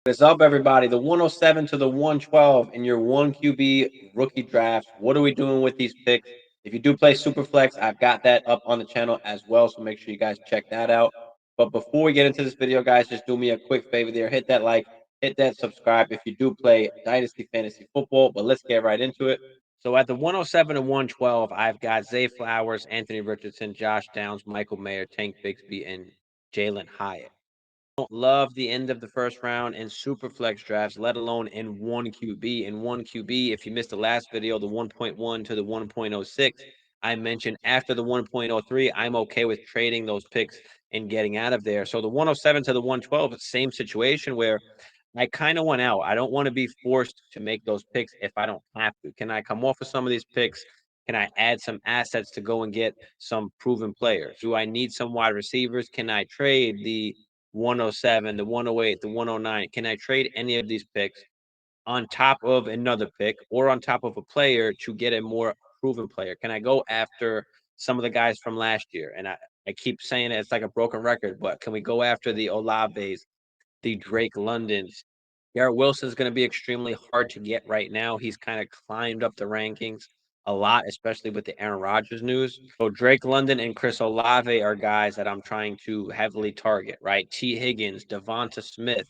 What is up, everybody? The 107 to the 112 in your 1 QB rookie drafts. What are we doing with these picks? If you do play Superflex, I've got that up on the channel as well, so make sure you guys check that out. But before we get into this video, guys, just do me a quick favor there. Hit that like, hit that subscribe if you do play Dynasty Fantasy Football. But let's get right into it. So at the 107 to 112, I've got Zay Flowers, Anthony Richardson, Josh Downs, Michael Mayer, Tank Bigsby, and Jalen Hyatt. Don't love the end of the first round in super flex drafts, let alone in 1 QB. In 1 QB, if you missed the last video, the 1.1 to the 1.06, I mentioned after the 1.03, I'm okay with trading those picks and getting out of there. So the 107 to the 112, same situation where I kind of went out. I don't want to be forced to make those picks if I don't have to. Can I come off of some of these picks? Can I add some assets to go and get some proven players? Do I need some wide receivers? Can I trade the 107, the 108, the 109? Can I trade any of these picks on top of another pick or on top of a player to get a more proven player? Can I go after some of the guys from last year? And I keep saying it, it's like a broken record, but can we go after the Olaves, the Drake Londons? Garrett Wilson is going to be extremely hard to get right now. He's kind of climbed up the rankings a lot, especially with the Aaron Rodgers news. So Drake London and Chris Olave are guys that I'm trying to heavily target, right? T. Higgins, Devonta Smith,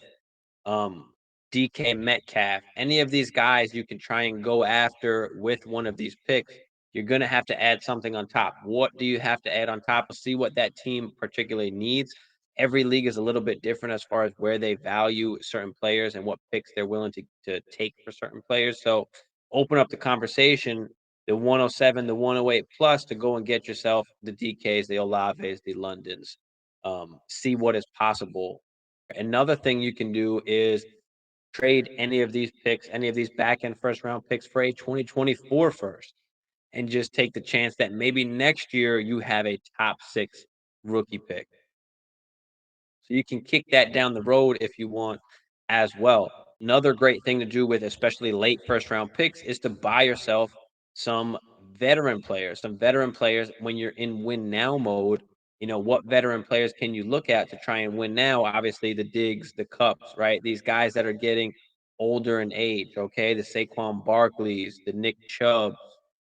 um, DK Metcalf, any of these guys you can try and go after with one of these picks. You're going to have to add something on top. What do you have to add on top? See what that team particularly needs. Every league is a little bit different as far as where they value certain players and what picks they're willing to take for certain players. So open up the conversation, the 107, the 108 plus to go and get yourself the DKs, the Olaves, the Londons. See what is possible. Another thing you can do is trade any of these picks, any of these back end first round picks for a 2024 first, and just take the chance that maybe next year you have a top 6 rookie pick. So you can kick that down the road if you want as well. Another great thing to do with especially late first round picks is to buy yourself some some veteran players when you're in win now mode. You know, what veteran players can you look at to try and win now? Obviously, the Diggs, the Cups, right? These guys that are getting older in age, okay? The Saquon Barkleys, the Nick Chubbs.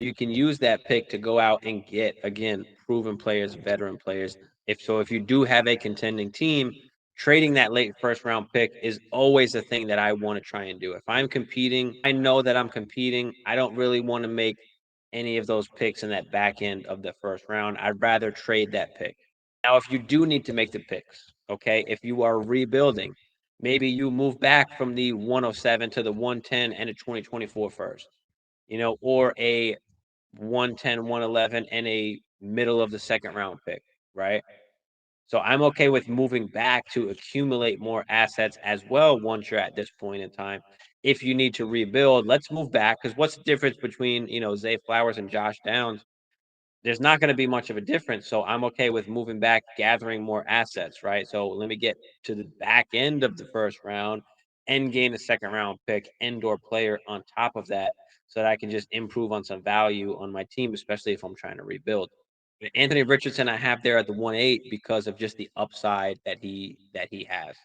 You can use that pick to go out and get, again, proven players, veteran players. If you do have a contending team, trading that late first round pick is always a thing that I want to try and do. If I'm competing, I know that I'm competing. I don't really want to make any of those picks in that back end of the first round. I'd rather trade that pick. Now, if you do need to make the picks, okay, if you are rebuilding, maybe you move back from the 107 to the 110 and a 2024 first, or a 110, 111 and a middle of the second round pick, right? So I'm okay with moving back to accumulate more assets as well once you're at this point in time. If you need to rebuild, let's move back because what's the difference between, Zay Flowers and Josh Downs? There's not going to be much of a difference. So I'm okay with moving back, gathering more assets, right? So let me get to the back end of the first round and gain a second round pick, indoor player on top of that so that I can just improve on some value on my team, especially if I'm trying to rebuild. Anthony Richardson, I have there at the 1-8 because of just the upside that he has.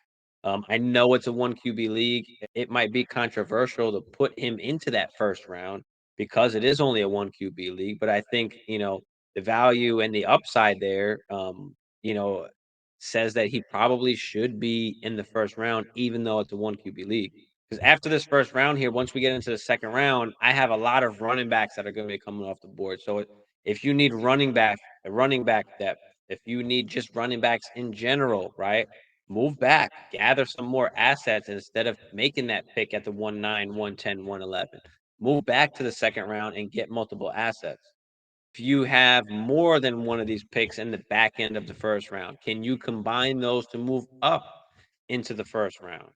I know it's a 1 QB league. It might be controversial to put him into that first round because it is only a 1 QB league. But I think the value and the upside there, says that he probably should be in the first round, even though it's a 1 QB league. Because after this first round here, once we get into the second round, I have a lot of running backs that are going to be coming off the board. So if you need running back depth, if you need just running backs in general, right? Move back, gather some more assets instead of making that pick at the 1-9, 1-10, 1-11. Move back to the second round and get multiple assets. If you have more than one of these picks in the back end of the first round, can you combine those to move up into the first round?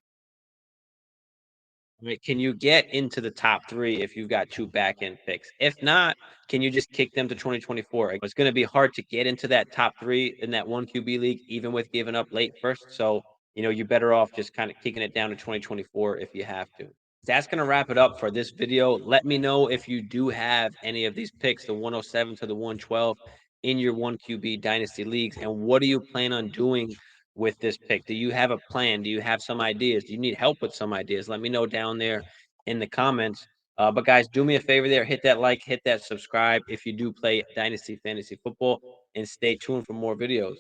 Right, can you get into the top 3 if you've got 2 back end picks? If not, can you just kick them to 2024? It's gonna be hard to get into that top 3 in that 1 QB league, even with giving up late first, so, you're better off just kinda kicking it down to 2024 if you have to. That's gonna wrap it up for this video. Let me know if you do have any of these picks, the 107 to the 112 in your 1 QB dynasty leagues, and what do you plan on doing with this pick? Do you have a plan? Do you have some ideas? Do you need help with some ideas? Let me know down there in the comments. But guys, do me a favor there. Hit that like, hit that subscribe if you do play Dynasty Fantasy Football, and stay tuned for more videos.